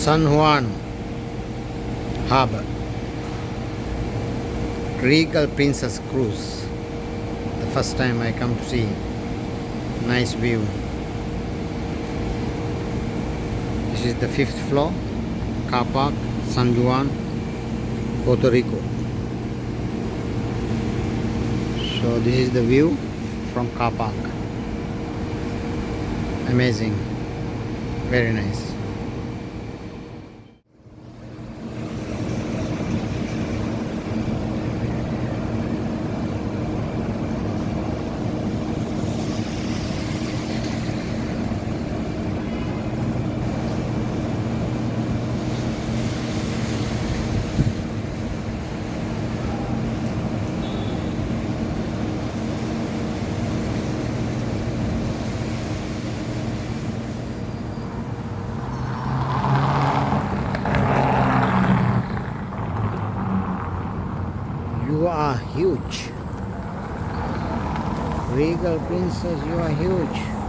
San Juan Harbour. Regal Princess Cruise. The first time I come to see. Nice view. This is the 5th floor. Car park, San Juan, Puerto Rico. So this is the view from car park. Amazing. Very nice. You are huge. Regal Princess, you are huge.